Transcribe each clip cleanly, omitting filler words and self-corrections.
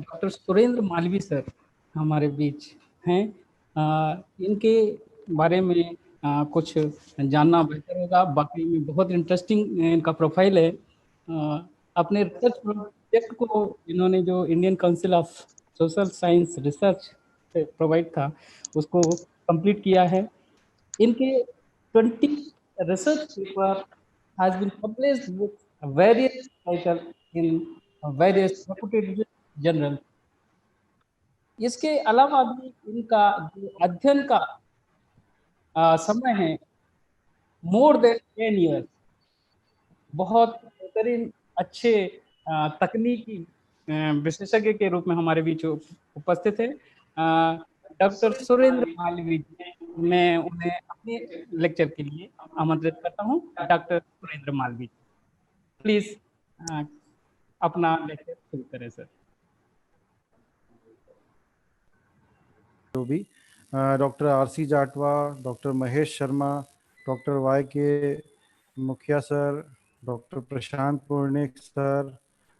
Doctor Surendra Malvi sir हमारे बीच हैं। इनके बारे में कुछ जानना बेहतर होगा। बाकी में बहुत इंटरेस्टिंग इनका प्रोफाइल है। अपने रिसर्च प्रोजेक्ट को इन्होंने जो Indian council of social science research provide था उसको कंप्लीट किया है। इनके 20 research paper has been published with various title in various reputed journal। इसके अलावा भी इनका जो अध्ययन का समय है मोर देन 10 ईयर्स, बहुत बेहतरीन अच्छे तकनीकी विशेषज्ञ के रूप में हमारे बीच उपस्थित है डॉक्टर सुरेंद्र मालवी जी। मैं उन्हें अपने लेक्चर के लिए आमंत्रित करता हूं। डॉक्टर सुरेंद्र मालवी, प्लीज अपना लेक्चर शुरू करें सर। जो भी doctor R C Jatwa, doctor Mahesh Sharma, doctor Y K Mukhiya sir, doctor Prashant Purnik sir,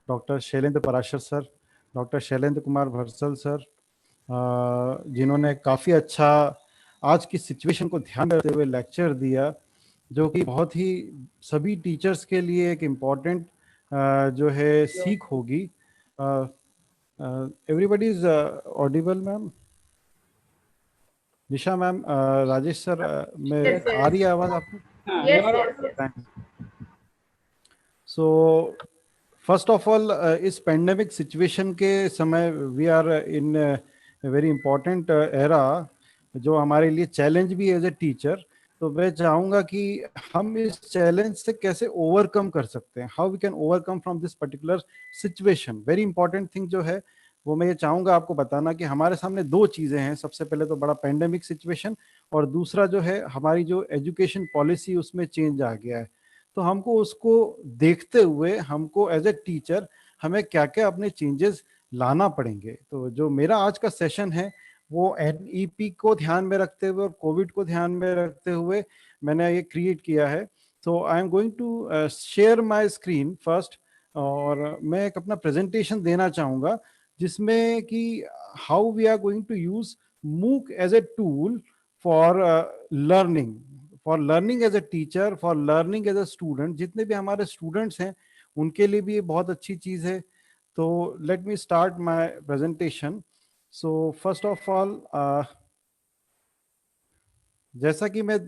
doctor Shailendra Parashar sir, doctor Shailendra Kumar Bharsal sir, जिन्होंने काफ़ी अच्छा आज की सिचुएशन को ध्यान में रखते हुए लेक्चर दिया, जो कि बहुत ही सभी टीचर्स के लिए एक इम्पॉर्टेंट जो है सीख होगी। Everybody is audible ma'am? Nisha ma'am, Rajesh sir, में आ रही है आवाज आपको? सो फर्स्ट ऑफ ऑल, इस पेंडेमिक सिचुएशन के समय we are in very important era, जो हमारे लिए चैलेंज भी एज ए टीचर। तो मैं चाहूँगा कि हम इस चैलेंज से कैसे ओवरकम कर सकते हैं, how we can overcome from this particular situation. Very important thing जो है वो मैं ये चाहूँगा आपको बताना कि हमारे सामने दो चीज़ें हैं। सबसे पहले तो बड़ा पेंडेमिक सिचुएशन, और दूसरा जो है हमारी जो एजुकेशन पॉलिसी उसमें चेंज आ गया है। तो हमको उसको देखते हुए हमको एज ए टीचर हमें क्या क्या अपने चेंजेस लाना पड़ेंगे। तो जो मेरा आज का सेशन है वो एनईपी को ध्यान में रखते हुए और कोविड को ध्यान में रखते हुए मैंने ये क्रिएट किया है। तो I am going to share my screen first, और मैं एक अपना प्रेजेंटेशन देना चाहूँगा जिसमें कि how we are going to use MOOC as a tool for learning as a teacher, for learning as a student. जितने भी हमारे स्टूडेंट्स हैं उनके लिए भी ये बहुत अच्छी चीज़ है। तो let me start my presentation. So first of all, जैसा कि मैं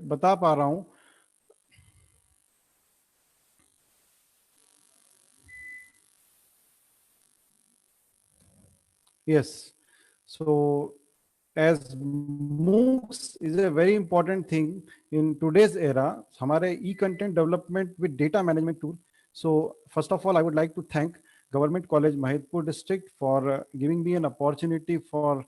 बता पा रहा हूँ, yes, so as MOOCs is a very important thing in today's era, हमारे e-content development with data management tool. So first of all, I would like to thank Government College Mahidpur District for giving me an opportunity for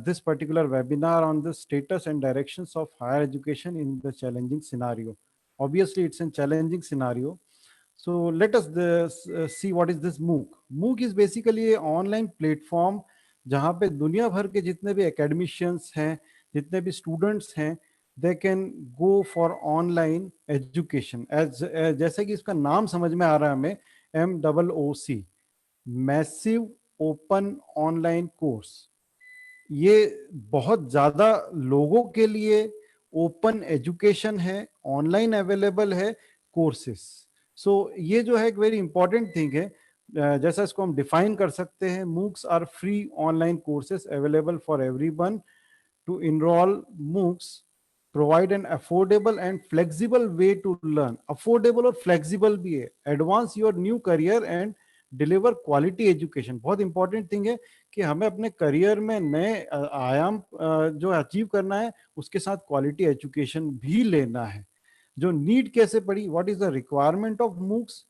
this particular webinar on the status and directions of higher education in the challenging scenario. Obviously, it's a challenging scenario. So let us see what is this MOOC. MOOC is basically an online platform जहाँ पे दुनिया भर के जितने भी academicians हैं, जितने भी स्टूडेंट्स हैं, they can go for online education. As जैसे कि इसका नाम समझ में आ रहा है हमें, MOOC, massive open online course. ये बहुत ज़्यादा लोगों के लिए ओपन एजुकेशन है, ऑनलाइन अवेलेबल है कोर्सेस। सो ये जो है एक वेरी इंपॉर्टेंट थिंग है। जैसा इसको हम डिफाइन कर सकते हैं, MOOCs are free online courses available for everyone to enrol. MOOCs provide an affordable and flexible way to learn. Affordable और फ्लेक्सिबल भी है। Advance your new career and deliver quality education. बहुत इंपॉर्टेंट थिंग है कि हमें अपने career में नए आयाम जो अचीव करना है, उसके साथ क्वालिटी एजुकेशन भी लेना है। जो नीड कैसे पड़ी, what is the requirement of MOOCs?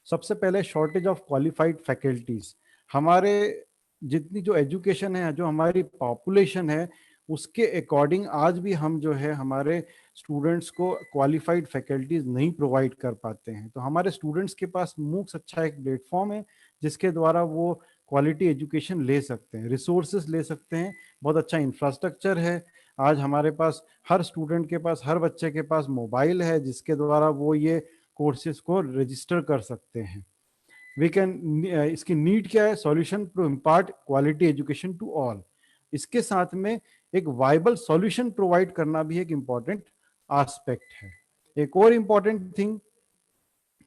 सबसे पहले शॉर्टेज ऑफ क्वालिफाइड फैकल्टीज। हमारे जितनी जो एजुकेशन है, जो हमारी पॉपुलेशन है, उसके अकॉर्डिंग आज भी हम जो है हमारे स्टूडेंट्स को क्वालिफाइड फैकल्टीज नहीं प्रोवाइड कर पाते हैं। तो हमारे स्टूडेंट्स के पास मूक्स अच्छा एक प्लेटफॉर्म है जिसके द्वारा वो क्वालिटी एजुकेशन ले सकते हैं, रिसोर्सेज ले सकते हैं। बहुत अच्छा इंफ्रास्ट्रक्चर है। आज हमारे पास हर स्टूडेंट के पास, हर बच्चे के पास मोबाइल है जिसके द्वारा वो ये कोर्सेज को रजिस्टर कर सकते हैं। वी कैन, इसकी नीड क्या है, solution to impart quality education to all. इसके साथ में एक वाइबल सॉल्यूशन प्रोवाइड करना भी एक इंपॉर्टेंट एस्पेक्ट है। एक और इंपॉर्टेंट थिंग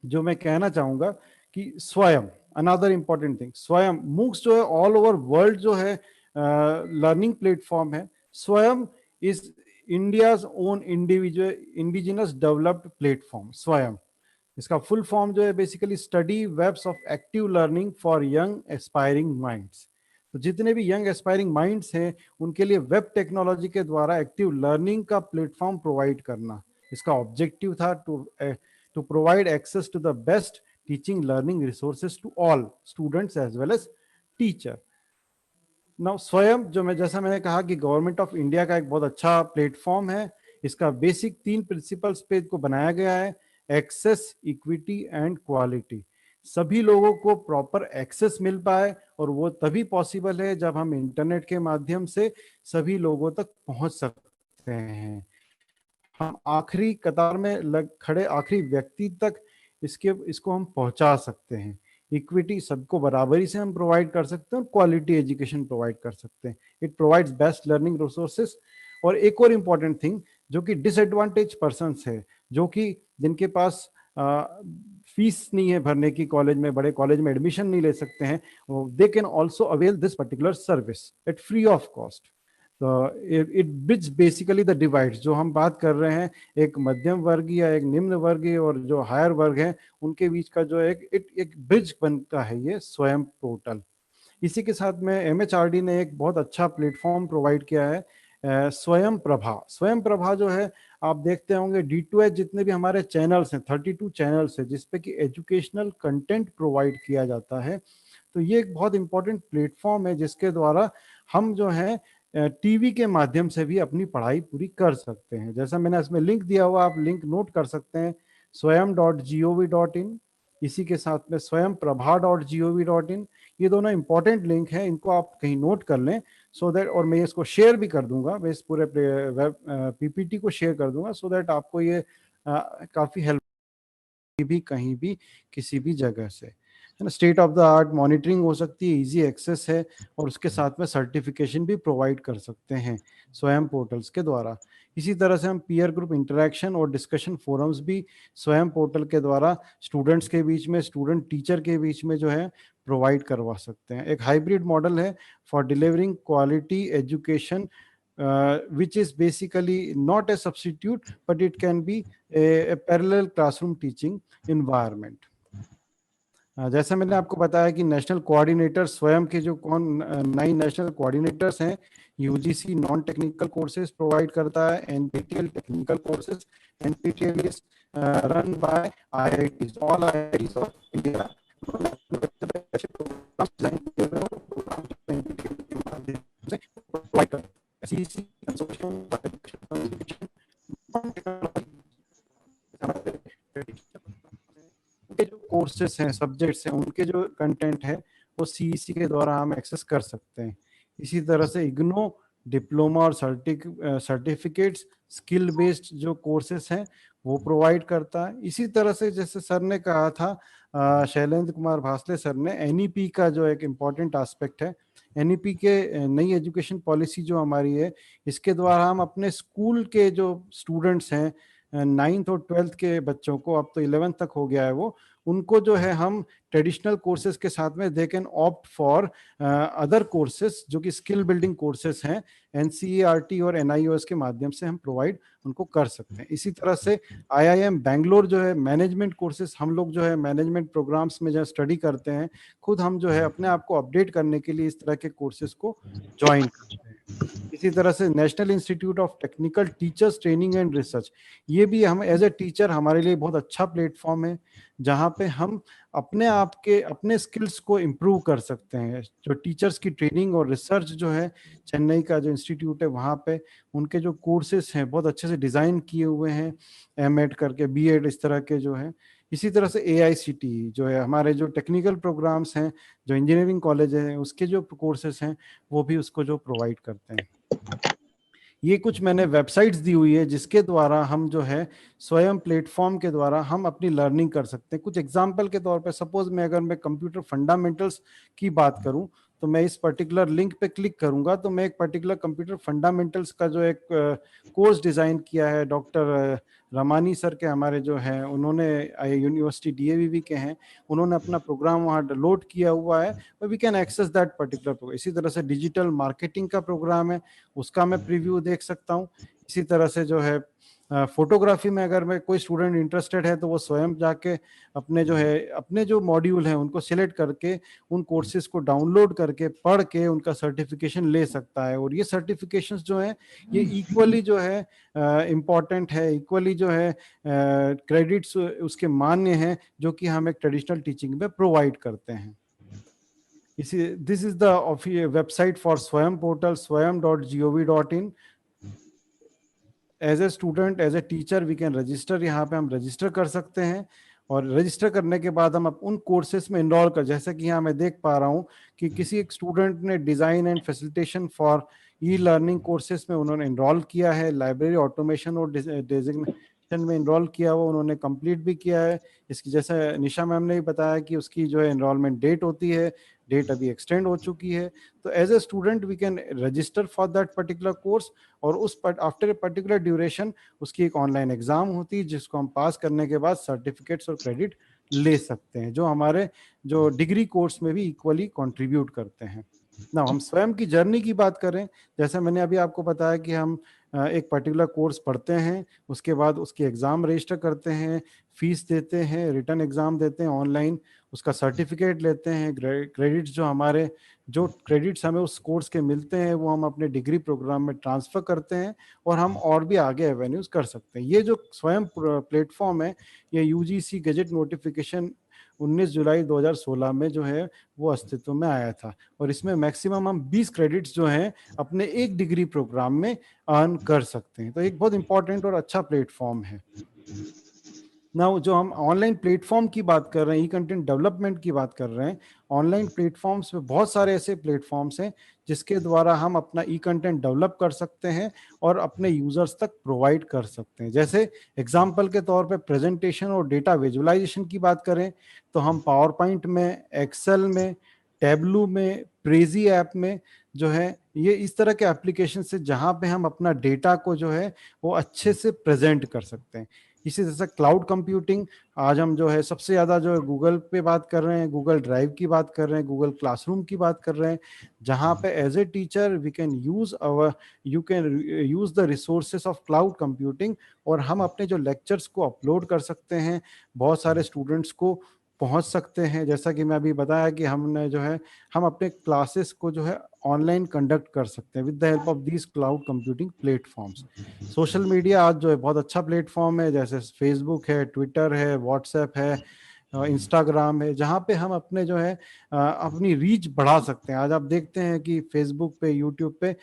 जो मैं कहना चाहूंगा कि स्वयं, अनदर इंपॉर्टेंट थिंग, स्वयं मूक्स जो है ऑल ओवर वर्ल्ड जो है लर्निंग प्लेटफॉर्म है। Swayam is India's own individual indigenous developed platform. Swayam, इसका फुल फॉर्म जो है basically study webs of active learning for young aspiring minds. तो जितने भी यंग एस्पायरिंग माइंड्स हैं उनके लिए वेब टेक्नोलॉजी के द्वारा एक्टिव लर्निंग का प्लेटफॉर्म प्रोवाइड करना इसका ऑब्जेक्टिव था, to provide access to the best teaching learning resources to all students as well as teacher. Now Swayam जो जैसा मैंने कहा कि गवर्नमेंट ऑफ इंडिया का एक बहुत अच्छा प्लेटफॉर्म है। इसका बेसिक 3 प्रिंसिपल्स पे इसको बनाया गया है, एक्सेस, इक्विटी एंड क्वालिटी। सभी लोगों को प्रॉपर एक्सेस मिल पाए, और वो तभी पॉसिबल है जब हम इंटरनेट के माध्यम से सभी लोगों तक पहुंच सकते हैं। हम आखिरी कतार में खड़े आखिरी व्यक्ति तक इसको हम पहुंचा सकते हैं। इक्विटी, सबको बराबरी से हम प्रोवाइड कर सकते हैं, और क्वालिटी एजुकेशन प्रोवाइड कर सकते हैं। It provides best learning resources. और एक और इम्पॉर्टेंट थिंग, जो कि डिसएडवांटेज पर्सन्स है, जो कि जिनके पास फीस नहीं है भरने की, कॉलेज में, बड़े कॉलेज में एडमिशन नहीं ले सकते हैं, they can also avail this particular service at free of cost. तो it bridge basically the divides जो हम बात कर रहे हैं, एक मध्यम वर्गीय या एक निम्न वर्गीय और जो हायर वर्ग है उनके बीच का जो एक ब्रिज बनता है ये स्वयं पोर्टल। इसी के साथ में एमएचआरडी ने एक बहुत अच्छा प्लेटफॉर्म प्रोवाइड किया है, स्वयं प्रभा। स्वयं प्रभा जो है, आप देखते होंगे D2H जितने भी हमारे चैनल्स हैं, 32 चैनल्स है जिसपे कि एजुकेशनल कंटेंट प्रोवाइड किया जाता है। तो ये एक बहुत इंपॉर्टेंट प्लेटफॉर्म है जिसके द्वारा हम जो है टीवी के माध्यम से भी अपनी पढ़ाई पूरी कर सकते हैं। जैसा मैंने इसमें लिंक दिया हुआ, आप लिंक नोट कर सकते हैं, swayam.gov.in, इसी के साथ में swayamprabha.gov.in। ये दोनों इंपॉर्टेंट लिंक हैं, इनको आप कहीं नोट कर लें सो दैट, और मैं इसको शेयर भी कर दूंगा, मैं इस पूरे वेब पीपीटी को शेयर कर दूंगा सो दैट आपको ये काफ़ी हेल्प भी कहीं भी किसी भी जगह से, है ना। State of the art monitoring हो सकती है, इजी एक्सेस है, और उसके साथ में सर्टिफिकेशन भी प्रोवाइड कर सकते हैं स्वयं पोर्टल्स के द्वारा। इसी तरह से हम पीयर ग्रुप इंटरेक्शन और डिस्कशन फोरम्स भी स्वयं पोर्टल के द्वारा स्टूडेंट्स के बीच में, स्टूडेंट टीचर के बीच में जो है प्रोवाइड करवा सकते हैं। एक हाइब्रिड मॉडल है for delivering quality education, which is basically not a substitute but it can be a parallel classroom teaching environment। जैसा मैंने आपको बताया कि नेशनल कोऑर्डिनेटर स्वयं के जो 9 नेशनल कोऑर्डिनेटर्स हैं, UGC non technical courses provide करता है, NPTEL technical courses, NPTEL is run by IITs, all IITs of India. उनके जो कोर्सेस हैं, सब्जेक्ट्स हैं, उनके जो कंटेंट है वो सीईसी के द्वारा हम एक्सेस कर सकते हैं। इसी तरह से इग्नो डिप्लोमा और सर्टिफिकेट्स, स्किल बेस्ड जो कोर्सेस हैं वो प्रोवाइड करता है। इसी तरह से जैसे सर ने कहा था, शैलेंद्र कुमार भासले सर ने, एनईपी का जो एक इम्पॉर्टेंट एस्पेक्ट है, एनईपी के नई एजुकेशन पॉलिसी जो हमारी है, इसके द्वारा हम अपने स्कूल के जो स्टूडेंट्स हैं, 9th और 12th के बच्चों को, अब तो 11th तक हो गया है वो, उनको जो है हम ट्रेडिशनल कोर्सेज के साथ में they can opt for other courses जो कि स्किल बिल्डिंग कोर्सेज हैं, एनसीईआरटी और एनआईओएस के माध्यम से हम प्रोवाइड उनको कर सकते हैं। इसी तरह से आईआईएम बैंगलोर जो है मैनेजमेंट कोर्सेज, हम लोग जो है मैनेजमेंट प्रोग्राम्स में जो स्टडी करते हैं, खुद हम जो है अपने आप को अपडेट करने के लिए इस तरह के कोर्सेज को ज्वाइन करते हैं। इसी तरह से national institute of technical teachers training and research, ये भी हम एज ए टीचर हमारे लिए बहुत अच्छा प्लेटफॉर्म है जहाँ पे हम अपने आप के अपने स्किल्स को इम्प्रूव कर सकते हैं। जो टीचर्स की ट्रेनिंग और रिसर्च जो है, चेन्नई का जो इंस्टीट्यूट है वहाँ पे उनके जो कोर्सेज हैं बहुत अच्छे से डिज़ाइन किए हुए हैं, एमएड करके, बीएड, इस तरह के जो है। इसी तरह से एआईसीटीई जो है, हमारे जो टेक्निकल प्रोग्राम्स हैं, जो इंजीनियरिंग कॉलेज हैं, उसके जो कोर्सेज हैं वो भी उसको जो प्रोवाइड करते हैं। ये कुछ मैंने वेबसाइट्स दी हुई है जिसके द्वारा हम जो है स्वयं प्लेटफॉर्म के द्वारा हम अपनी लर्निंग कर सकते हैं। कुछ एग्जांपल के तौर पे सपोज मैं कंप्यूटर फंडामेंटल्स की बात करूं, तो मैं इस पर्टिकुलर लिंक पे क्लिक करूंगा तो मैं एक पर्टिकुलर कंप्यूटर फंडामेंटल्स का जो एक कोर्स डिजाइन किया है डॉक्टर रमानी सर के, हमारे जो हैं उन्होंने यूनिवर्सिटी डीएवीवी के हैं, उन्होंने अपना प्रोग्राम वहाँ लोड किया हुआ है, we can access that particular programme. इसी तरह से डिजिटल मार्केटिंग का प्रोग्राम है, उसका मैं प्रीव्यू देख सकता हूँ। इसी तरह से जो है फोटोग्राफी में अगर मैं कोई स्टूडेंट इंटरेस्टेड है तो वो स्वयं जाके अपने जो है अपने जो मॉड्यूल हैं उनको सिलेक्ट करके उन कोर्सेज को डाउनलोड करके पढ़ के उनका सर्टिफिकेशन ले सकता है। और ये सर्टिफिकेशंस जो हैं ये इक्वली जो है इम्पॉर्टेंट है, इक्वली जो है क्रेडिट्स उसके मान्य हैं जो कि हम एक ट्रेडिशनल टीचिंग में प्रोवाइड करते हैं। इसी this is the website for Swayam portal swayam.gov.in। As a student, as a teacher we can register, यहाँ पे हम रजिस्टर कर सकते हैं और रजिस्टर करने के बाद हम उन कोर्सेज में इनरोल कर, जैसे कि यहाँ मैं देख पा रहा हूँ कि किसी एक स्टूडेंट ने design and facilitation for e learning courses में उन्होंने इनरोल किया है, लाइब्रेरी ऑटोमेशन और डेजिग्नेशन में इनरोल किया हुआ उन्होंने कंप्लीट भी किया है। इसकी जैसे निशा मैम ने भी बताया कि उसकी जो है इनरोलमेंट डेट होती है, डेट अभी एक्सटेंड हो चुकी है। तो as a student we can register for that particular course और उस आफ्टर ए पर्टिकुलर ड्यूरेशन उसकी एक ऑनलाइन एग्जाम होती है जिसको हम पास करने के बाद सर्टिफिकेट्स और क्रेडिट ले सकते हैं, जो हमारे जो डिग्री कोर्स में भी इक्वली कंट्रीब्यूट करते हैं ना। हम स्वयं की जर्नी की बात करें, जैसे मैंने अभी आपको बताया कि हम एक पर्टिकुलर कोर्स पढ़ते हैं, उसके बाद उसकी एग्ज़ाम रजिस्टर करते हैं, फीस देते हैं, रिटर्न एग्ज़ाम देते हैं ऑनलाइन, उसका सर्टिफिकेट लेते हैं, क्रेडिट्स जो हमारे जो क्रेडिट्स हमें उस कोर्स के मिलते हैं वो हम अपने डिग्री प्रोग्राम में ट्रांसफ़र करते हैं और हम और भी आगे एवेन्यूज़ कर सकते हैं। ये जो स्वयं प्लेटफॉर्म है ये यूजीसी गजेट नोटिफिकेशन 19 जुलाई 2016 में जो है वो अस्तित्व में आया था और इसमें मैक्सिमम हम 20 क्रेडिट्स जो हैं अपने एक डिग्री प्रोग्राम में अर्न कर सकते हैं। तो एक बहुत इंपॉर्टेंट और अच्छा प्लेटफॉर्म है। नाउ जो हम ऑनलाइन प्लेटफॉर्म की बात कर रहे हैं, ई कंटेंट डेवलपमेंट की बात कर रहे हैं, ऑनलाइन प्लेटफॉर्म्स में बहुत सारे ऐसे प्लेटफॉर्म्स हैं जिसके द्वारा हम अपना ई कंटेंट डेवलप कर सकते हैं और अपने यूजर्स तक प्रोवाइड कर सकते हैं। जैसे एग्जांपल के तौर पे प्रेजेंटेशन और डेटा विजुअलाइजेशन की बात करें तो हम पावर पॉइंट में, एक्सेल में, टैबलू में, प्रेजी ऐप में जो है ये इस तरह के एप्लीकेशन से जहाँ पे हम अपना डेटा को जो है वो अच्छे से प्रेजेंट कर सकते हैं। इसी तरह से क्लाउड कंप्यूटिंग, आज हम जो है सबसे ज़्यादा जो है गूगल पे बात कर रहे हैं, गूगल ड्राइव की बात कर रहे हैं, गूगल क्लासरूम की बात कर रहे हैं, जहाँ पे as a teacher we can use you can use the resources of cloud computing और हम अपने जो लेक्चर्स को अपलोड कर सकते हैं, बहुत सारे स्टूडेंट्स को पहुंच सकते हैं। जैसा कि मैं अभी बताया कि हमने जो है हम अपने क्लासेस को जो है ऑनलाइन कंडक्ट कर सकते हैं with the help of these cloud computing platforms. Social media आज जो है बहुत अच्छा प्लेटफॉर्म है, जैसे फेसबुक है, ट्विटर है, व्हाट्सएप है, इंस्टाग्राम है, जहाँ पे हम अपने जो है अपनी रीच बढ़ा सकते हैं। आज आप देखते हैं कि फेसबुक पे, यूट्यूब पे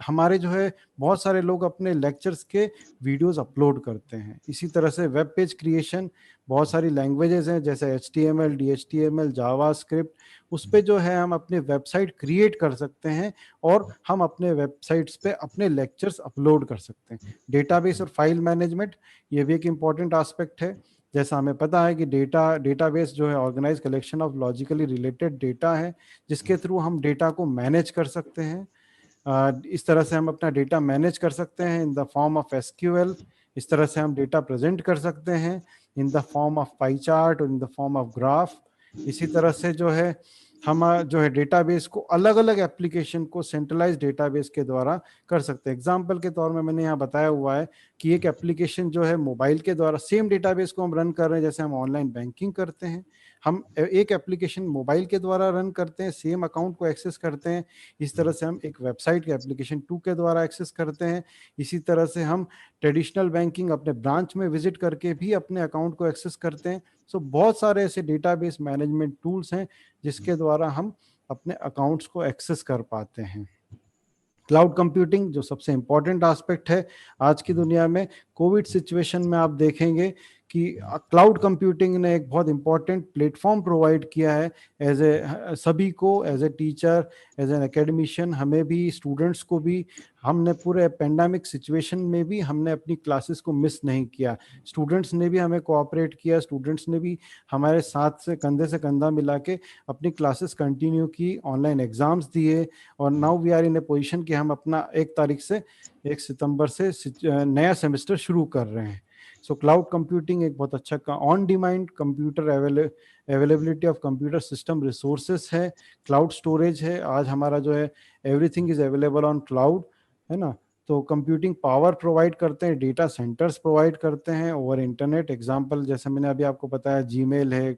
हमारे जो है बहुत सारे लोग अपने लेक्चर्स के वीडियोस अपलोड करते हैं। इसी तरह से वेब पेज क्रिएशन, बहुत सारी लैंग्वेजेस हैं जैसे HTML, DHTML, जावास्क्रिप्ट, उस पे जो है हम अपने वेबसाइट क्रिएट कर सकते हैं और हम अपने वेबसाइट्स पे अपने लेक्चर्स अपलोड कर सकते हैं। डेटाबेस और फाइल मैनेजमेंट, ये भी एक इम्पॉर्टेंट एस्पेक्ट है। जैसा हमें पता है कि डेटाबेस जो है organise collection of logically related data है जिसके थ्रू हम डेटा को मैनेज कर सकते हैं। इस तरह से हम अपना डेटा मैनेज कर सकते हैं in the form of SQL। इस तरह से हम डेटा प्रेजेंट कर सकते हैं in the form of pie chart और in the form of graph. इसी तरह से जो है हम जो है डेटाबेस को अलग अलग एप्लीकेशन को सेंट्रलाइज डेटाबेस के द्वारा कर सकते हैं। एग्जांपल के तौर में मैंने यहाँ बताया हुआ है कि एक एप्लीकेशन जो है मोबाइल के द्वारा सेम डेटाबेस को हम रन कर रहे हैं, जैसे हम ऑनलाइन बैंकिंग करते हैं, हम एक एप्लीकेशन मोबाइल के द्वारा रन करते हैं, सेम अकाउंट को एक्सेस करते हैं। इस तरह से हम एक वेबसाइट के एप्लीकेशन 2 के द्वारा एक्सेस करते हैं। इसी तरह से हम ट्रेडिशनल बैंकिंग अपने ब्रांच में विजिट करके भी अपने अकाउंट को एक्सेस करते हैं। सो बहुत सारे ऐसे डेटाबेस मैनेजमेंट टूल्स हैं जिसके द्वारा हम अपने अकाउंट्स को एक्सेस कर पाते हैं। क्लाउड कंप्यूटिंग जो सबसे इंपॉर्टेंट एस्पेक्ट है आज की दुनिया में, कोविड सिचुएशन में आप देखेंगे कि क्लाउड कंप्यूटिंग ने एक बहुत इंपॉर्टेंट प्लेटफॉर्म प्रोवाइड किया है एज ए सभी को, as a teacher, as an academician, हमें भी, स्टूडेंट्स को भी। हमने पूरे पेंडेमिक सिचुएशन में भी हमने अपनी क्लासेस को मिस नहीं किया, स्टूडेंट्स ने भी हमें कोऑपरेट किया, स्टूडेंट्स ने भी हमारे साथ से कंधा मिला के अपनी क्लासेस कंटिन्यू की, ऑनलाइन एग्जाम्स दिए, और now we are in a position कि हम अपना 1 सितंबर से नया सेमेस्टर शुरू कर रहे हैं। सो क्लाउड कंप्यूटिंग एक बहुत अच्छा का on demand computer availability of computer system resources है, क्लाउड स्टोरेज है। आज हमारा जो है everything is available on cloud, है ना। तो कंप्यूटिंग पावर प्रोवाइड करते हैं, डेटा सेंटर्स प्रोवाइड करते हैं ओवर इंटरनेट। एग्जांपल जैसे मैंने अभी आपको बताया, जीमेल है,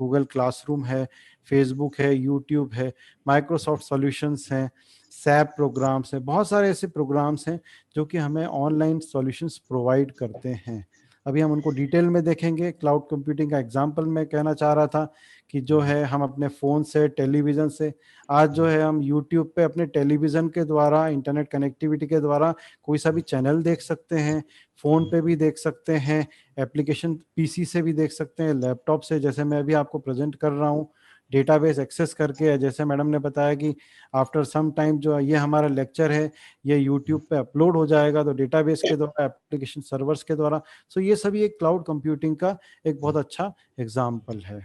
गूगल क्लासरूम है, फेसबुक है, यूट्यूब है, माइक्रोसॉफ्ट सॉल्यूशंस हैं, सैप प्रोग्राम्स हैं, बहुत सारे ऐसे प्रोग्राम्स हैं जो कि हमें ऑनलाइन सॉल्यूशंस प्रोवाइड करते हैं। अभी हम उनको डिटेल में देखेंगे। क्लाउड कंप्यूटिंग का एग्जांपल मैं कहना चाह रहा था कि जो है हम अपने फ़ोन से, टेलीविज़न से, आज जो है हम यूट्यूब पे अपने टेलीविज़न के द्वारा, इंटरनेट कनेक्टिविटी के द्वारा कोई सा भी चैनल देख सकते हैं, फ़ोन पे भी देख सकते हैं, एप्लीकेशन पीसी से भी देख सकते हैं, लैपटॉप से, जैसे मैं अभी आपको प्रेजेंट कर रहा हूँ, डेटाबेस एक्सेस करके। जैसे मैडम ने बताया कि आफ्टर सम टाइम जो ये हमारा लेक्चर है ये यूट्यूब पे अपलोड हो जाएगा, तो डेटाबेस के द्वारा, एप्लीकेशन सर्वर्स के द्वारा। सो ये सभी एक क्लाउड कंप्यूटिंग का एक बहुत अच्छा एग्जाम्पल है।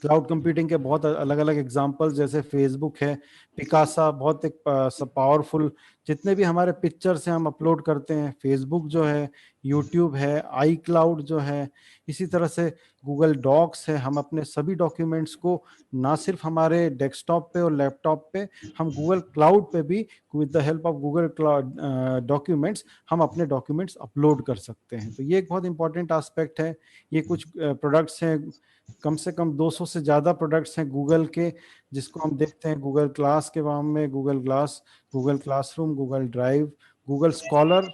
क्लाउड कंप्यूटिंग के बहुत अलग अलग एग्जांपल्स, जैसे फेसबुक है, पिकासा, बहुत एक पावरफुल, जितने भी हमारे पिक्चर्स हैं हम अपलोड करते हैं, फेसबुक जो है, यूट्यूब है, आई क्लाउड जो है, इसी तरह से गूगल डॉक्स है। हम अपने सभी डॉक्यूमेंट्स को ना सिर्फ हमारे डेस्कटॉप पे और लैपटॉप पे, हम गूगल क्लाउड पे भी with the help of Google cloud documents हम अपने डॉक्यूमेंट्स अपलोड कर सकते हैं। तो ये एक बहुत इंपॉर्टेंट एस्पेक्ट है। ये कुछ प्रोडक्ट्स हैं, कम से कम 200 से ज़्यादा प्रोडक्ट्स हैं गूगल के, जिसको हम देखते हैं गूगल क्लास के नाम में, Google Glass, Google Classroom, Google Drive, Google Scholar.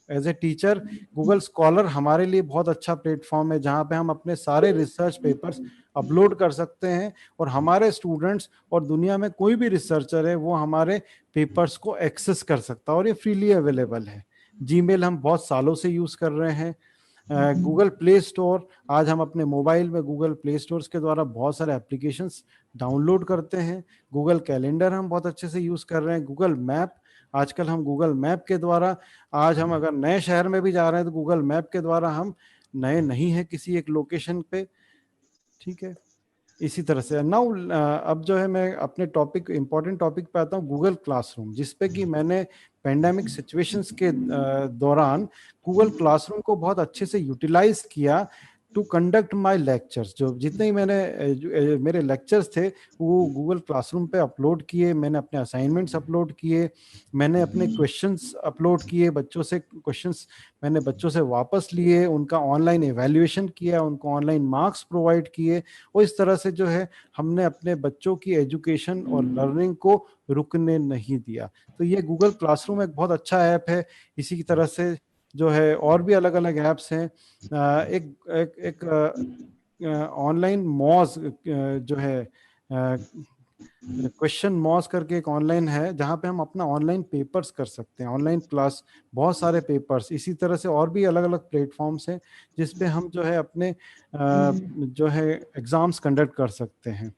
As a teacher Google Scholar हमारे लिए बहुत अच्छा प्लेटफॉर्म है, जहाँ पे हम अपने सारे रिसर्च पेपर्स अपलोड कर सकते हैं, और हमारे स्टूडेंट्स और दुनिया में कोई भी रिसर्चर है वो हमारे पेपर्स को एक्सेस कर सकता है, और ये फ्रीली अवेलेबल है। जीमेल हम बहुत सालों से यूज़ कर रहे हैं। गूगल प्ले स्टोर, आज हम अपने मोबाइल में गूगल प्ले स्टोर्स के द्वारा बहुत सारे एप्लीकेशंस डाउनलोड करते हैं। गूगल कैलेंडर हम बहुत अच्छे से यूज़ कर रहे हैं। गूगल मैप, आजकल हम गूगल मैप के द्वारा, आज हम अगर नए शहर में भी जा रहे हैं तो गूगल मैप के द्वारा हम नए नहीं है किसी एक लोकेशन पे, ठीक है। इसी तरह से नाउ अब जो है मैं अपने टॉपिक, इंपॉर्टेंट टॉपिक पे आता हूँ, गूगल क्लासरूम, जिसपे कि मैंने पेंडेमिक सिचुएशंस के दौरान गूगल क्लासरूम को बहुत अच्छे से यूटिलाइज किया टू कंडक्ट माय लेक्चर्स। जो जितने ही मेरे लेक्चर्स थे वो गूगल क्लासरूम पे अपलोड किए, मैंने अपने असाइनमेंट्स अपलोड किए, मैंने अपने क्वेश्चंस अपलोड किए, बच्चों से क्वेश्चंस मैंने बच्चों से वापस लिए, उनका ऑनलाइन एवेल्युएशन किया, उनको ऑनलाइन मार्क्स प्रोवाइड किए, और इस तरह से जो है हमने अपने बच्चों की एजुकेशन और लर्निंग को रुकने नहीं दिया। तो ये गूगल क्लासरूम एक बहुत अच्छा ऐप है। इसी की तरह से जो है और भी अलग अलग ऐप्स हैं। एक ऑनलाइन मॉज जो है, क्वेश्चन मॉस करके एक ऑनलाइन है, जहाँ पे हम अपना ऑनलाइन पेपर्स कर सकते हैं, ऑनलाइन क्लास, बहुत सारे पेपर्स। इसी तरह से और भी अलग अलग प्लेटफॉर्म्स हैं जिसपे हम जो है अपने जो है एग्जाम्स कंडक्ट कर सकते हैं।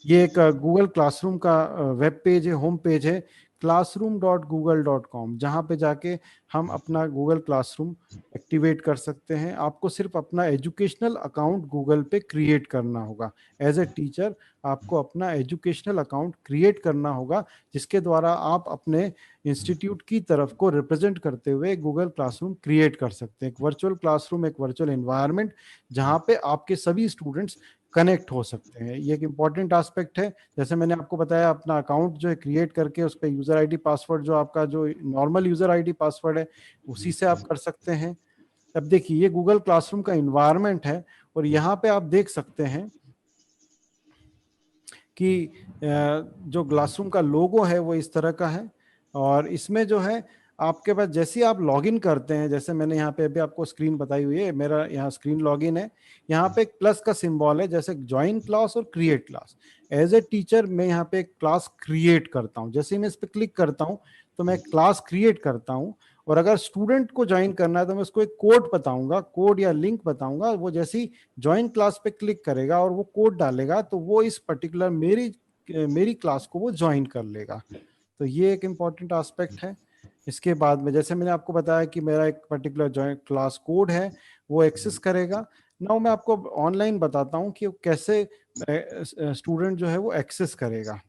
ये एक गूगल क्लासरूम का वेब पेज है, होम पेज है, classroom.google.com, जहाँ पे जाके हम अपना गूगल क्लासरूम एक्टिवेट कर सकते हैं। आपको सिर्फ अपना एजुकेशनल अकाउंट गूगल पे क्रिएट करना होगा। एज ए टीचर आपको अपना एजुकेशनल अकाउंट क्रिएट करना होगा, जिसके द्वारा आप अपने इंस्टीट्यूट की तरफ को रिप्रेजेंट करते हुए गूगल क्लासरूम क्रिएट कर सकते हैं। एक वर्चुअल क्लासरूम, एक वर्चुअल एनवायरनमेंट, जहाँ पे आपके सभी स्टूडेंट्स कनेक्ट हो सकते हैं। ये एक इंपॉर्टेंट एस्पेक्ट है। जैसे मैंने आपको बताया, अपना अकाउंट जो है क्रिएट करके उस पर यूजर आईडी पासवर्ड, जो आपका जो नॉर्मल यूजर आईडी पासवर्ड है, उसी से आप कर सकते हैं। अब देखिए, ये गूगल क्लासरूम का इन्वायरमेंट है, और यहाँ पे आप देख सकते हैं कि जो क्लासरूम का लोगो है वो इस तरह का है, और इसमें जो है आपके पास जैसे ही आप लॉगिन करते हैं, जैसे मैंने यहाँ पे अभी आपको स्क्रीन बताई हुई है, मेरा यहाँ स्क्रीन लॉगिन है, यहाँ पे एक प्लस का सिंबल है, जैसे ज्वाइन क्लास और create class. As a teacher मैं यहाँ पे एक क्लास क्रिएट करता हूँ, जैसे ही मैं इस पर क्लिक करता हूँ तो मैं क्लास क्रिएट करता हूँ, और अगर स्टूडेंट को ज्वाइन करना है तो मैं उसको एक कोड बताऊंगा, कोड या लिंक बताऊंगा। वो जैसे ही ज्वाइन क्लास पे क्लिक करेगा और वो कोड डालेगा तो वो इस पर्टिकुलर मेरी क्लास को वो ज्वाइन कर लेगा। तो ये एक इम्पॉर्टेंट एस्पेक्ट है। इसके बाद में जैसे मैंने आपको बताया कि मेरा एक पर्टिकुलर ज्वाइन क्लास कोड है, वो एक्सेस करेगा। नाउ मैं आपको ऑनलाइन बताता हूँ कि कैसे स्टूडेंट जो है वो एक्सेस करेगा।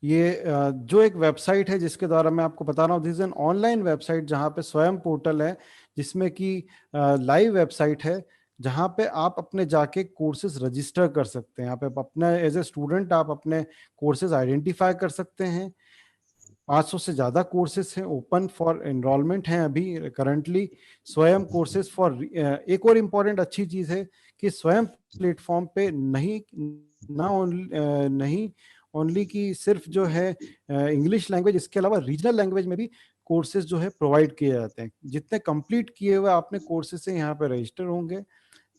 ये जो एक वेबसाइट है जिसके द्वारा मैं आपको बता रहा हूँ, this is an online website जहाँ पे स्वयं पोर्टल है, जिसमें कि लाइव वेबसाइट है जहाँ पे आप अपने जाके कोर्सेज रजिस्टर कर सकते हैं। यहाँ पे अपने एज ए स्टूडेंट आप अपने कोर्सेज आइडेंटिफाई कर सकते हैं। 500 से ज़्यादा कोर्सेज हैं, ओपन फॉर एनरोलमेंट हैं अभी करंटली। स्वयं कोर्सेज फॉर एक और इम्पॉर्टेंट अच्छी चीज़ है कि स्वयं प्लेटफॉर्म पे नहीं ओनली कि सिर्फ जो है इंग्लिश लैंग्वेज, इसके अलावा रीजनल लैंग्वेज में भी कोर्सेज जो है प्रोवाइड किए जाते हैं। जितने कंप्लीट किए हुए आपने कोर्सेज से यहाँ पे रजिस्टर होंगे।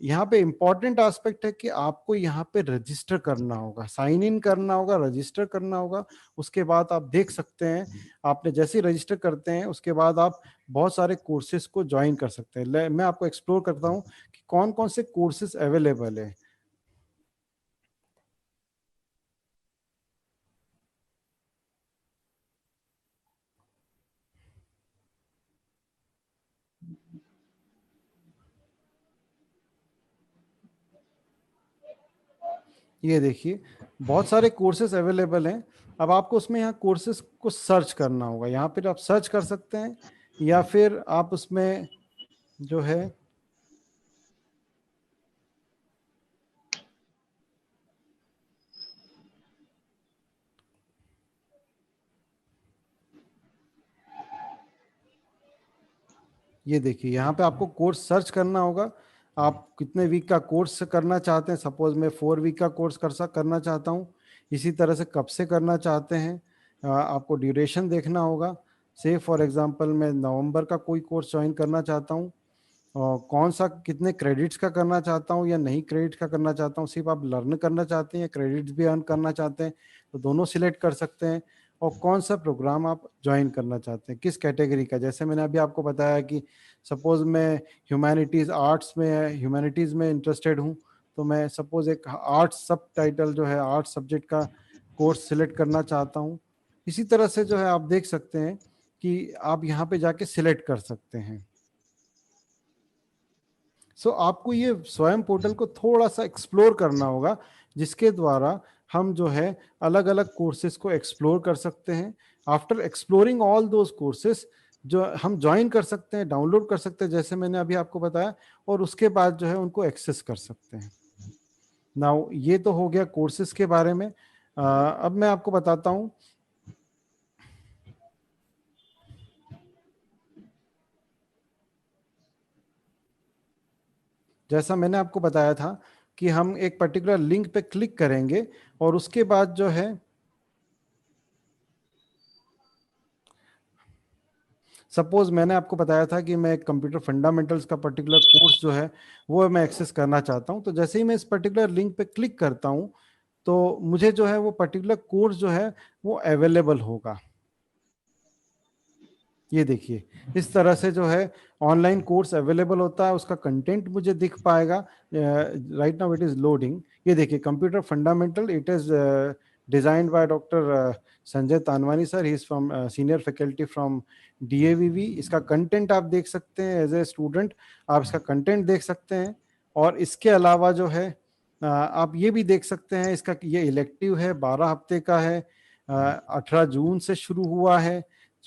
यहाँ पे इंपॉर्टेंट एस्पेक्ट है कि आपको यहाँ पे रजिस्टर करना होगा, साइन इन करना होगा, रजिस्टर करना होगा। उसके बाद आप देख सकते हैं, आपने जैसे ही रजिस्टर करते हैं उसके बाद आप बहुत सारे कोर्सेज को ज्वाइन कर सकते हैं। मैं आपको एक्सप्लोर करता हूँ कि कौन कौन से कोर्सेज अवेलेबल है। ये देखिए बहुत सारे कोर्सेज अवेलेबल हैं। अब आपको उसमें यहाँ कोर्सेज को सर्च करना होगा, यहाँ पर आप सर्च कर सकते हैं या फिर आप उसमें जो है ये देखिए यहाँ पे आपको कोर्स सर्च करना होगा। आप कितने वीक का कोर्स करना चाहते हैं, सपोज मैं 4 वीक का कोर्स करना चाहता हूँ। इसी तरह से कब से करना चाहते हैं, आपको ड्यूरेशन देखना होगा। से फॉर एग्जांपल मैं नवंबर का कोई कोर्स ज्वाइन करना चाहता हूँ, और कौन सा कितने क्रेडिट्स का करना चाहता हूँ या नहीं क्रेडिट का करना चाहता हूँ, सिर्फ आप लर्न करना चाहते हैं या क्रेडिट्स भी अर्न करना चाहते हैं, तो दोनों सिलेक्ट कर सकते हैं। और कौन सा प्रोग्राम आप ज्वाइन करना चाहते हैं, किस कैटेगरी का। जैसे मैंने अभी आपको बताया कि सपोज मैं ह्यूमैनिटीज़ में इंटरेस्टेड हूँ, तो मैं सपोज एक आर्ट्स सब टाइटल जो है आर्ट्स सब्जेक्ट का कोर्स सिलेक्ट करना चाहता हूँ। इसी तरह से जो है आप देख सकते हैं कि आप यहाँ पे जाके सिलेक्ट कर सकते हैं। आपको ये स्वयं पोर्टल को थोड़ा सा एक्सप्लोर करना होगा, जिसके द्वारा हम जो है अलग अलग कोर्सेज को एक्सप्लोर कर सकते हैं। After exploring all those courses जो हम ज्वाइन कर सकते हैं, डाउनलोड कर सकते हैं जैसे मैंने अभी आपको बताया, और उसके बाद जो है उनको एक्सेस कर सकते हैं। नाउ ये तो हो गया कोर्सेज के बारे में। अब मैं आपको बताता हूँ जैसा मैंने आपको बताया था कि हम एक पर्टिकुलर लिंक पे क्लिक करेंगे और उसके बाद जो है सपोज मैंने आपको बताया था कि मैं कंप्यूटर फंडामेंटल्स का पर्टिकुलर कोर्स जो है वो मैं एक्सेस करना चाहता हूं। तो जैसे ही मैं इस पर्टिकुलर लिंक पे क्लिक करता हूं तो मुझे जो है वो पर्टिकुलर कोर्स जो है वो अवेलेबल होगा। ये देखिए इस तरह से जो है ऑनलाइन कोर्स अवेलेबल होता है, उसका कंटेंट मुझे दिख पाएगा। Right now it is loading. ये देखिए computer fundamental, it is designed by doctor Sanjay Tanwani sir, he is from senior faculty from DAVV. इसका कंटेंट आप देख सकते हैं, एज ए स्टूडेंट आप इसका कंटेंट देख सकते हैं। और इसके अलावा जो है आप ये भी देख सकते हैं, इसका ये इलेक्टिव है, 12 हफ्ते का है, 18 जून से शुरू हुआ है,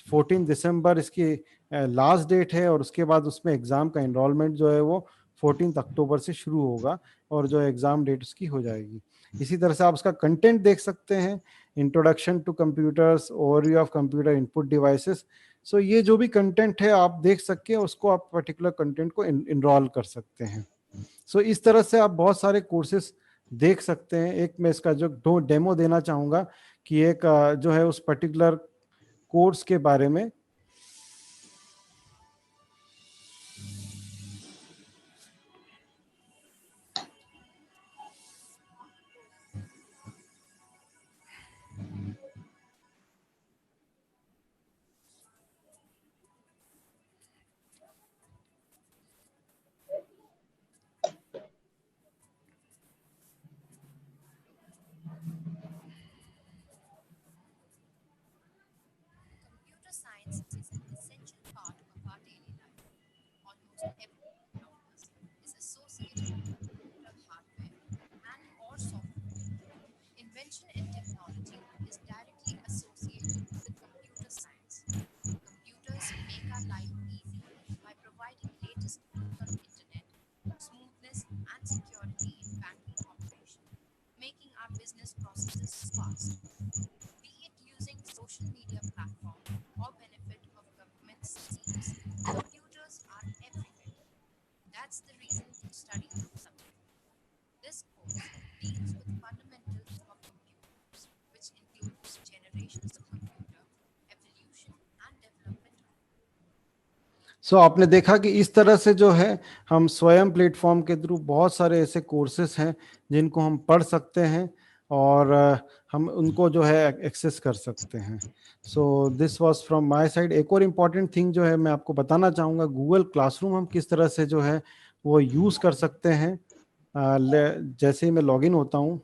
14 दिसंबर इसकी लास्ट डेट है, और उसके बाद उसमें एग्ज़ाम का इनरोलमेंट जो है वो 14 अक्टूबर से शुरू होगा और जो एग्ज़ाम डेट उसकी हो जाएगी। इसी तरह से आप उसका कंटेंट देख सकते हैं, introduction to computers, overview of computer input devices. ये जो भी कंटेंट है आप देख सकते हैं, उसको आप पर्टिकुलर कंटेंट को इनरोल कर सकते हैं। इस तरह से आप बहुत सारे कोर्सेज देख सकते हैं। एक मैं इसका जो डेमो देना चाहूँगा कि एक जो है उस पर्टिकुलर कोर्स के बारे में। task, be it using social media platform or benefit of government schemes. Computers are everywhere. That's the reason to study the subject. This course deals with fundamentals of computers, which includes generations of computer, evolution and development of सो आपने देखा कि इस तरह से जो है हम स्वयं प्लेटफॉर्म के थ्रू बहुत सारे ऐसे कोर्सेज हैं जिनको हम पढ़ सकते हैं और हम उनको जो है एक्सेस कर सकते हैं. सो this was from my side. एक और इम्पॉर्टेंट थिंग जो है मैं आपको बताना चाहूँगा, गूगल क्लासरूम हम किस तरह से जो है वो यूज़ कर सकते हैं. जैसे ही मैं लॉगिन होता हूँ,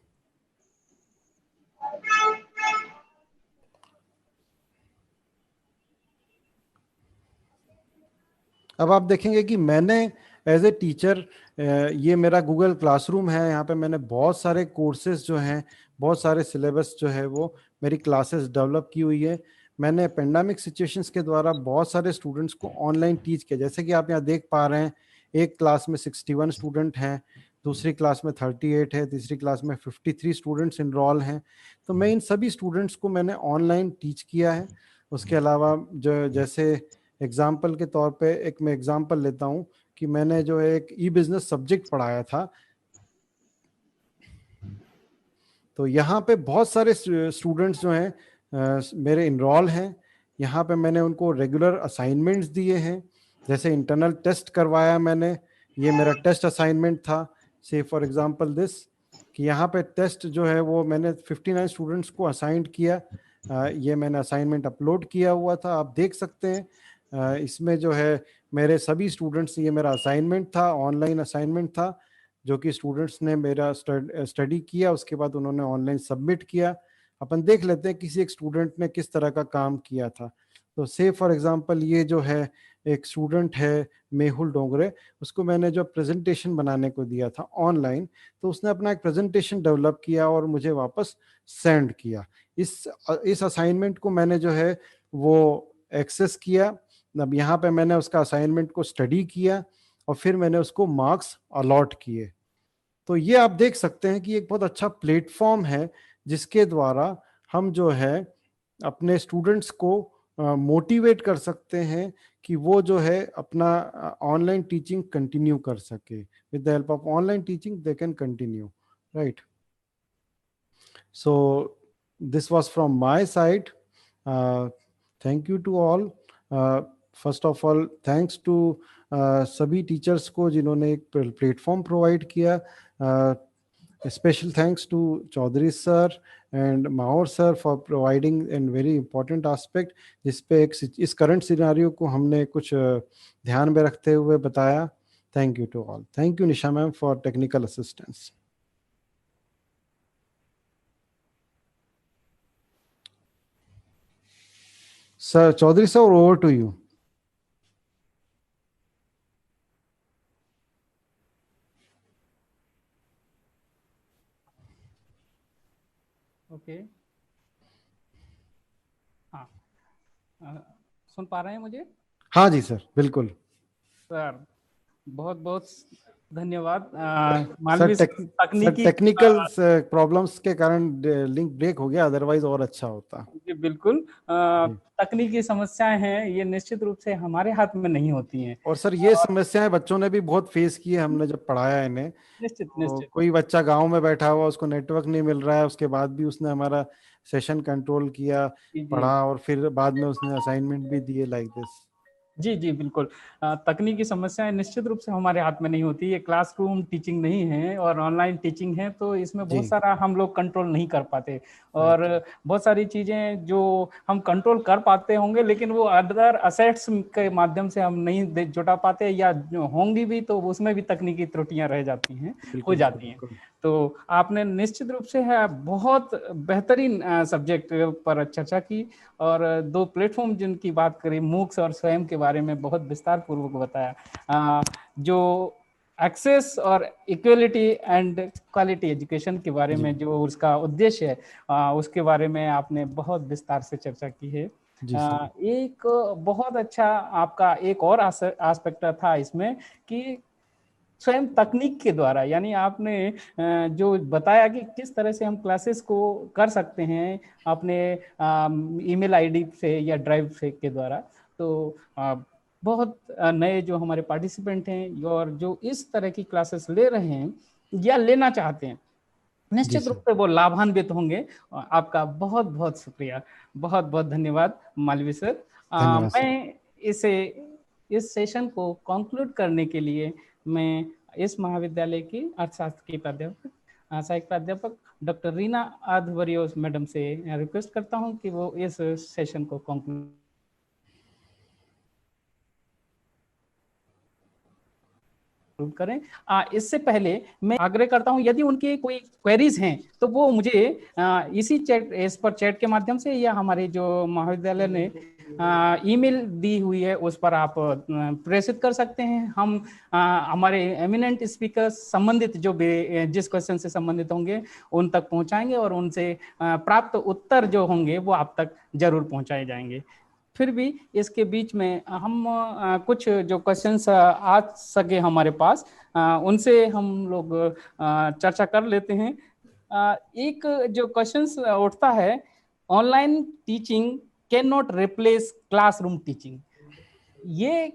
अब आप देखेंगे कि मैंने एज ए टीचर, ये मेरा गूगल क्लासरूम है. यहाँ पे मैंने बहुत सारे कोर्सेज जो हैं, बहुत सारे सिलेबस जो है वो मेरी क्लासेस डेवलप की हुई है. मैंने पेंडेमिक सिचुएशंस के द्वारा बहुत सारे स्टूडेंट्स को ऑनलाइन टीच किया. जैसे कि आप यहाँ देख पा रहे हैं, एक क्लास में 61 स्टूडेंट हैं, दूसरी क्लास में 38 है, तीसरी क्लास में 53 स्टूडेंट्स इनरोल हैं. तो मैं इन सभी स्टूडेंट्स को मैंने ऑनलाइन टीच किया है. उसके अलावा जो जैसे एग्जाम्पल के तौर पे एक मैं एग्जाम्पल लेता हूँ कि मैंने जो है एक ई बिजनेस सब्जेक्ट पढ़ाया था. तो यहाँ पे बहुत सारे स्टूडेंट्स जो हैं मेरे इनरोल हैं. यहाँ पे मैंने उनको रेगुलर असाइनमेंट्स दिए हैं. जैसे इंटरनल टेस्ट करवाया मैंने, ये मेरा टेस्ट असाइनमेंट था. से फॉर एग्जांपल दिस, कि यहाँ पे टेस्ट जो है वो मैंने 59 स्टूडेंट्स को असाइंड किया. ये मैंने असाइनमेंट अपलोड किया हुआ था, आप देख सकते हैं. इसमें जो है मेरे सभी स्टूडेंट्स, ये मेरा असाइनमेंट था, ऑनलाइन असाइनमेंट था, जो कि स्टूडेंट्स ने मेरा स्टडी किया, उसके बाद उन्होंने ऑनलाइन सबमिट किया. अपन देख लेते हैं किसी एक स्टूडेंट ने किस तरह का काम किया था. तो से फॉर एग्जांपल ये जो है एक स्टूडेंट है मेहुल डोंगरे, उसको मैंने जो प्रेजेंटेशन बनाने को दिया था ऑनलाइन, तो उसने अपना एक प्रेजेंटेशन डेवलप किया और मुझे वापस सेंड किया. इस असाइनमेंट को मैंने जो है वो एक्सेस किया. अब यहाँ पे मैंने उसका असाइनमेंट को स्टडी किया और फिर मैंने उसको मार्क्स अलॉट किए. तो ये आप देख सकते हैं कि एक बहुत अच्छा प्लेटफॉर्म है जिसके द्वारा हम जो है अपने स्टूडेंट्स को मोटिवेट कर सकते हैं कि वो जो है अपना ऑनलाइन टीचिंग कंटिन्यू कर सके. With the help of online teaching they can continue, right. So this was from my side. Thank you to all. First of all thanks to सभी टीचर्स को जिन्होंने एक प्लेटफॉर्म प्रोवाइड किया. Special thanks to Chaudhary sir and Mahaur sir for providing an very important aspect, जिसपे एक इस current scenario को हमने कुछ ध्यान में रखते हुए बताया. Thank you to all. Thank you Nisha ma'am for technical assistance. Sir Chaudhary sir, over to you. Okay. हाँ, सुन पा रहे हैं मुझे? हाँ जी सर, बिल्कुल सर बहुत बहुत धन्यवाद. सर. मालवी तकनीकी टेक्निकल प्रॉब्लम्स के कारण लिंक ब्रेक हो गया, अदरवाइज और अच्छा होता. जी बिल्कुल. तकनीकी समस्याएं हैं, ये निश्चित रूप से हमारे हाथ में नहीं होती हैं. और सर ये समस्याएं बच्चों ने भी बहुत फेस की है, हमने जब पढ़ाया इन्हें. निश्चित तो निश्चित. कोई बच्चा गांव में बैठा हुआ, उसको नेटवर्क नहीं मिल रहा है, उसके बाद भी उसने हमारा सेशन कंट्रोल किया, जी पढ़ा और फिर बाद में उसने असाइनमेंट भी दिए लाइक दिस. जी जी बिल्कुल. तकनीकी समस्याएं निश्चित रूप से हमारे हाथ में नहीं होती. ये क्लासरूम टीचिंग नहीं है और ऑनलाइन टीचिंग है, तो इसमें बहुत जी. सारा हम लोग कंट्रोल नहीं कर पाते. और बहुत सारी चीजें जो हम कंट्रोल कर पाते होंगे, लेकिन वो अदर असेट्स के माध्यम से हम नहीं जुटा पाते, या जो होंगी भी तो उसमें भी तकनीकी त्रुटियां रह जाती हैं, हो जाती हैं. तो आपने निश्चित रूप से है बहुत बेहतरीन सब्जेक्ट पर चर्चा की, और दो प्लेटफॉर्म जिनकी बात करी, मूक्स और स्वयं के बारे में बहुत विस्तार पूर्वक बताया. जो एक्सेस और इक्वलिटी एंड क्वालिटी एजुकेशन के बारे में जो उसका उद्देश्य है, उसके बारे में आपने बहुत विस्तार से चर्चा की है. एक बहुत अच्छा आपका एक और एस्पेक्ट था इसमें कि स्वयं तकनीक के द्वारा, यानी आपने जो बताया कि किस तरह से हम क्लासेस को कर सकते हैं अपने ईमेल आईडी से या ड्राइव से के द्वारा। तो बहुत नए जो हमारे पार्टिसिपेंट हैं और जो इस तरह की क्लासेस ले रहे हैं या लेना चाहते हैं, निश्चित रूप से वो लाभान्वित होंगे। आपका बहुत बहुत शुक्रिया, बहुत बहुत धन्यवाद मालवीय सर। मैं इस सेशन को कंक्लूड करने के लिए मैं इस महाविद्यालय की अर्थशास्त्र की प्राध्यापक, सहायक प्राध्यापक डॉक्टर रीना आध्वर्योस मैडम से रिक्वेस्ट करता हूं कि वो इस सेशन को कंक्लूड करें। इससे पहले मैं आग्रह करता हूं, यदि उनकी कोई क्वेरीज हैं तो वो मुझे इसी इस पर चैट के माध्यम से या हमारे जो महाविद्यालय ने ईमेल दी हुई है उस पर आप प्रेषित कर सकते हैं। हम हमारे एमिनेंट स्पीकर संबंधित जो भी जिस क्वेश्चन से संबंधित होंगे उन तक पहुंचाएंगे और उनसे प्राप्त उत्तर जो होंगे वो आप तक जरूर पहुंचाए जाएंगे। फिर भी इसके बीच में हम कुछ जो क्वेश्चंस आ सके हमारे पास, उनसे हम लोग चर्चा कर लेते हैं। एक जो क्वेश्चंस उठता है, online teaching can not replace classroom teaching, ये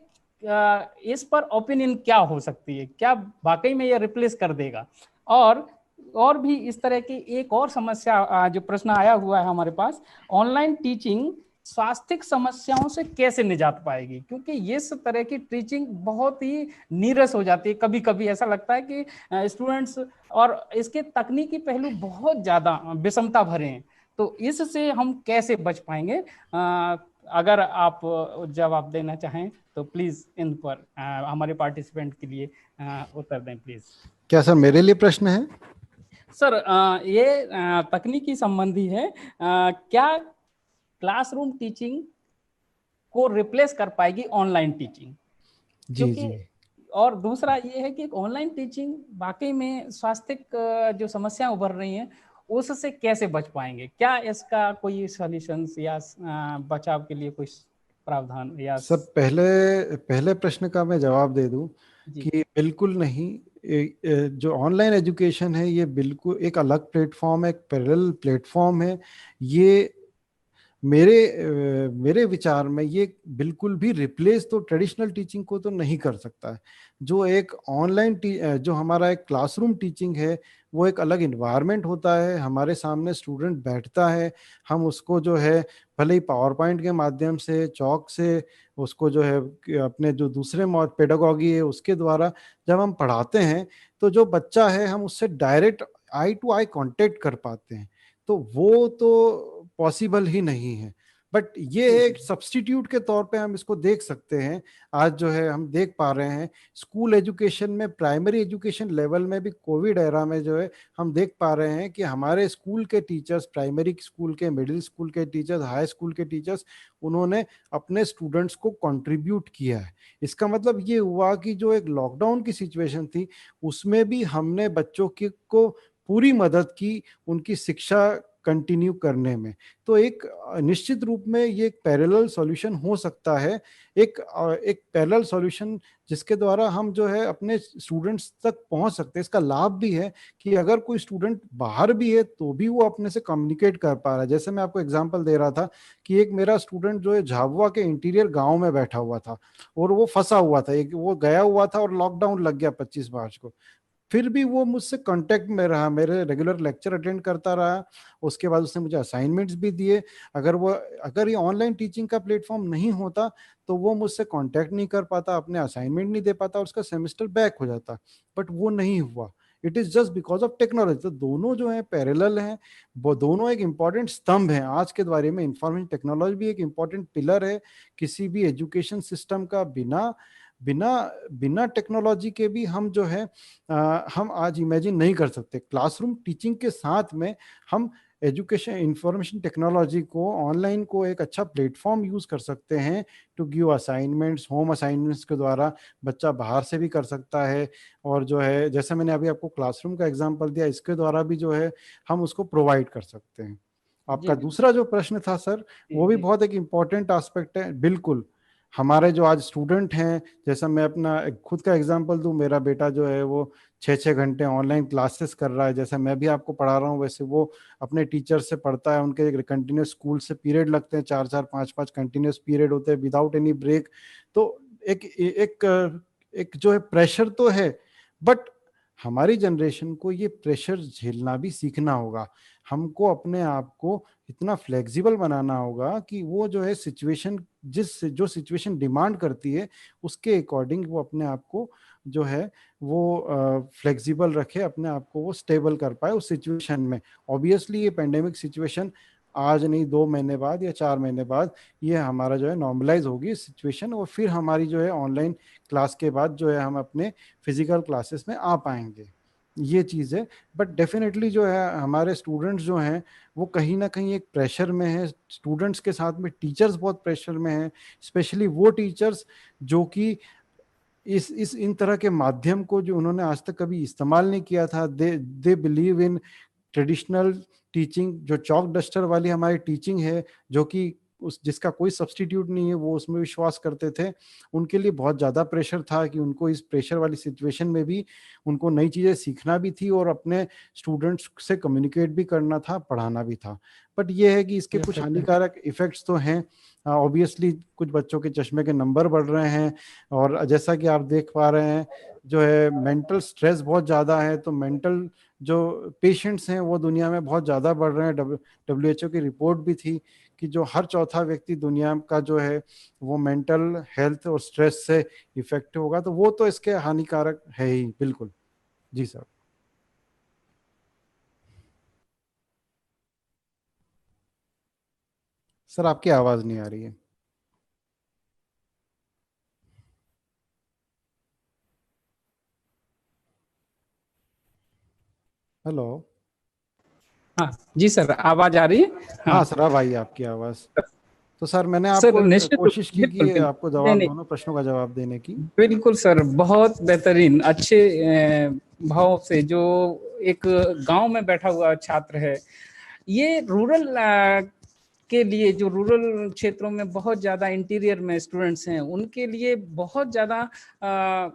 इस पर ओपिनियन क्या हो सकती है? क्या वाकई में ये रिप्लेस कर देगा? और भी इस तरह की एक और समस्या जो प्रश्न आया हुआ है हमारे पास, ऑनलाइन टीचिंग स्वास्थ्य समस्याओं से कैसे निजात पाएगी? क्योंकि ये इस तरह की टीचिंग बहुत ही नीरस हो जाती है, कभी कभी ऐसा लगता है कि स्टूडेंट्स, और इसके तकनीकी पहलू बहुत ज्यादा विषमता भरे हैं। तो इससे हम कैसे बच पाएंगे? अगर आप जवाब देना चाहें तो प्लीज इन पर हमारे पार्टिसिपेंट के लिए उत्तर दें प्लीज। क्या सर मेरे लिए प्रश्न है? सर ये तकनीकी संबंधी है। क्या क्लासरूम टीचिंग को रिप्लेस कर पाएगी ऑनलाइन टीचिंग? जी जी। और दूसरा ये है कि ऑनलाइन टीचिंग वाकई में स्वास्थ्य जो समस्याएं उभर रही हैं उससे कैसे बच पाएंगे? क्या इसका कोई सॉल्यूशंस या बचाव के लिए कोई प्रावधान या? सर पहले प्रश्न का मैं जवाब दे दूं कि बिल्कुल नहीं। जो ऑनलाइन एजुकेशन है ये बिल्कुल एक अलग प्लेटफॉर्म है, एक पैरेलल प्लेटफॉर्म है। ये मेरे विचार में ये बिल्कुल भी रिप्लेस तो ट्रेडिशनल टीचिंग को तो नहीं कर सकता है। जो एक ऑनलाइन जो हमारा एक क्लासरूम टीचिंग है वो एक अलग इन्वायरमेंट होता है। हमारे सामने स्टूडेंट बैठता है, हम उसको जो है भले ही पावर पॉइंट के माध्यम से, चौक से, उसको जो है अपने जो दूसरे पेडागॉजी है उसके द्वारा जब हम पढ़ाते हैं तो जो बच्चा है हम उससे direct eye to eye contact कर पाते हैं। तो वो तो पॉसिबल ही नहीं है। बट ये एक सब्स्टिट्यूट के तौर पे हम इसको देख सकते हैं। आज जो है हम देख पा रहे हैं स्कूल एजुकेशन में, प्राइमरी एजुकेशन लेवल में भी कोविड एरा में जो है हम देख पा रहे हैं कि हमारे स्कूल के टीचर्स, प्राइमरी स्कूल के, मिडिल स्कूल के टीचर्स, हाई स्कूल के टीचर्स, उन्होंने अपने स्टूडेंट्स को कंट्रीब्यूट किया है। इसका मतलब ये हुआ कि जो एक लॉकडाउन की सिचुएशन थी उसमें भी हमने बच्चों को पूरी मदद की उनकी शिक्षा कंटिन्यू करने में। तो एक निश्चित रूप में ये एक पैरेलल सॉल्यूशन हो सकता है, एक पैरेलल सॉल्यूशन जिसके द्वारा हम जो है अपने स्टूडेंट्स तक पहुंच सकते हैं। इसका लाभ भी है कि अगर कोई स्टूडेंट बाहर भी है तो भी वो अपने से कम्युनिकेट कर पा रहा है। जैसे मैं आपको एग्जांपल दे रहा था कि एक मेरा स्टूडेंट जो है झाबुआ के इंटीरियर गाँव में बैठा हुआ था और वो फंसा हुआ था, वो गया हुआ था और लॉकडाउन लग गया 25 मार्च को। फिर भी वो मुझसे कांटेक्ट में रहा, मेरे रेगुलर लेक्चर अटेंड करता रहा। उसके बाद उसने मुझे असाइनमेंट्स भी दिए। अगर ये ऑनलाइन टीचिंग का प्लेटफॉर्म नहीं होता तो वो मुझसे कांटेक्ट नहीं कर पाता, अपने असाइनमेंट नहीं दे पाता और उसका सेमेस्टर बैक हो जाता। बट वो नहीं हुआ, it is just because of technology. तो दोनों जो है पैरेलल हैं, वो दोनों एक इंपॉर्टेंट स्तंभ हैं आज के दौर में। इंफॉर्मेशन टेक्नोलॉजी भी एक इंपॉर्टेंट पिलर है किसी भी एजुकेशन सिस्टम का। बिना बिना बिना टेक्नोलॉजी के भी हम जो है हम आज इमेजिन नहीं कर सकते। क्लासरूम टीचिंग के साथ में हम एजुकेशन इंफॉर्मेशन टेक्नोलॉजी को, ऑनलाइन को एक अच्छा प्लेटफॉर्म यूज कर सकते हैं to give assignments. Home assignments के द्वारा बच्चा बाहर से भी कर सकता है और जो है जैसे मैंने अभी आपको क्लासरूम का एग्जांपल दिया, इसके द्वारा भी जो है हम उसको प्रोवाइड कर सकते हैं। आपका दूसरा जो प्रश्न था सर, वो भी बहुत एक इम्पॉर्टेंट एस्पेक्ट है। बिल्कुल हमारे जो आज स्टूडेंट हैं, जैसा मैं अपना खुद का एग्जांपल दूं, मेरा बेटा जो है वो 6-6 घंटे ऑनलाइन क्लासेस कर रहा है। जैसा मैं भी आपको पढ़ा रहा हूँ वैसे वो अपने टीचर से पढ़ता है। उनके कंटिन्यूस स्कूल से पीरियड लगते हैं, 4-4 5-5 कंटिन्यूस पीरियड होते हैं विदाउट एनी ब्रेक। तो एक एक एक जो है प्रेशर तो है, बट हमारी जनरेशन को ये प्रेशर झेलना भी सीखना होगा। हमको अपने आप को इतना फ्लेक्सिबल बनाना होगा कि वो जो है सिचुएशन, जो सिचुएशन डिमांड करती है उसके अकॉर्डिंग वो अपने आप को जो है वो फ्लेक्सिबल रखे, अपने आप को वो स्टेबल कर पाए उस सिचुएशन में। ऑब्वियसली ये पेंडेमिक सिचुएशन आज नहीं, 2 महीने बाद या 4 महीने बाद ये हमारा जो है नॉर्मलाइज होगी सिचुएशन, और फिर हमारी जो है ऑनलाइन क्लास के बाद जो है हम अपने फिजिकल क्लासेस में आ पाएंगे, ये चीज़ है। बट डेफिनेटली जो है हमारे स्टूडेंट्स जो हैं वो कहीं ना कहीं एक प्रेशर में है। स्टूडेंट्स के साथ में टीचर्स बहुत प्रेशर में हैं, स्पेशली वो टीचर्स जो कि इस इन तरह के माध्यम को जो उन्होंने आज तक कभी इस्तेमाल नहीं किया था। They believe in traditional teaching, जो चॉक डस्टर वाली हमारी टीचिंग है, जो कि उस जिसका कोई सब्स्टिट्यूट नहीं है, वो उसमें विश्वास करते थे। उनके लिए बहुत ज़्यादा प्रेशर था कि उनको इस प्रेशर वाली सिचुएशन में भी उनको नई चीज़ें सीखना भी थी और अपने स्टूडेंट्स से कम्युनिकेट भी करना था, पढ़ाना भी था। बट ये है कि इसके ये कुछ फैक्ट है। हानिकारक इफ़ेक्ट्स तो हैं। ऑब्वियसली कुछ बच्चों के चश्मे के नंबर बढ़ रहे हैं, और जैसा कि आप देख पा रहे हैं जो है मेंटल स्ट्रेस बहुत ज़्यादा है। तो मेंटल जो पेशेंट्स हैं वो दुनिया में बहुत ज़्यादा बढ़ रहे हैं। WHO की रिपोर्ट भी थी कि जो हर चौथा व्यक्ति दुनिया का जो है वो मेंटल हेल्थ और स्ट्रेस से इफेक्ट होगा। तो वो तो इसके हानिकारक है ही बिल्कुल। जी सर। सर आपकी आवाज़ नहीं आ रही है। हेलो। हाँ जी सर, आवाज आ रही है। हाँ हाँ सर, अब आई आपकी आवाज़। तो सर मैंने सर, आपको निश्चित रूप कोशिश की बिल्कुल कि बिल्कुल। आपको नहीं जवाब, नहीं, दोनों प्रश्नों का जवाब देने की। बिल्कुल सर, बहुत बेहतरीन अच्छे भाव से। जो एक गांव में बैठा हुआ छात्र है, ये रूरल के लिए, जो रूरल क्षेत्रों में बहुत ज़्यादा इंटीरियर में स्टूडेंट्स हैं, उनके लिए बहुत ज़्यादा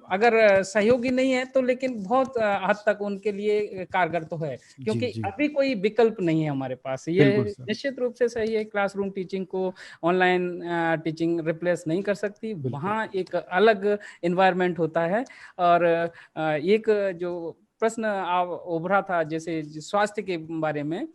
अगर सहयोगी नहीं है तो लेकिन बहुत हद तक उनके लिए कारगर तो है, जी क्योंकि जी, अभी कोई विकल्प नहीं है हमारे पास। ये बिल्कुल सर, निश्चित रूप से सही है, क्लासरूम टीचिंग को ऑनलाइन टीचिंग रिप्लेस नहीं कर सकती। बिल्कुल। वहाँ एक अलग इन्वायरमेंट होता है। और एक जो प्रश्न उभरा था, जैसे स्वास्थ्य के बारे में,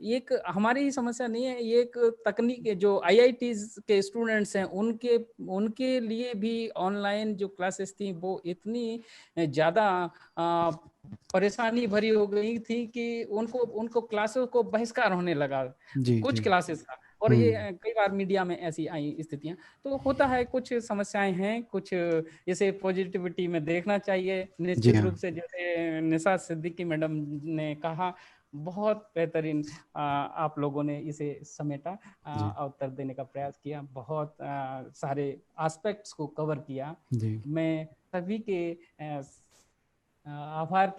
ये एक हमारी ही समस्या नहीं है, ये एक तकनीक जो आईआईटीज के स्टूडेंट्स हैं उनके उनके लिए भी ऑनलाइन जो क्लासेस थी वो इतनी ज़्यादा परेशानी भरी हो गई थी कि उनको उनको क्लासेस को बहिष्कार होने लगा, जी कुछ जी। क्लासेस का। और ये हम्म। कई बार मीडिया में ऐसी आई स्थितियां तो होता है, कुछ समस्याएं हैं, कुछ जैसे पॉजिटिविटी में देखना चाहिए जी निश्चित हाँ। रूप से। जैसे निशा सिद्दीकी मैडम ने कहा, बहुत बेहतरीन आप लोगों ने इसे समेटा जी उत्तर देने का प्रयास किया, बहुत सारे एस्पेक्ट्स को कवर किया। जी। मैं सभी के आभार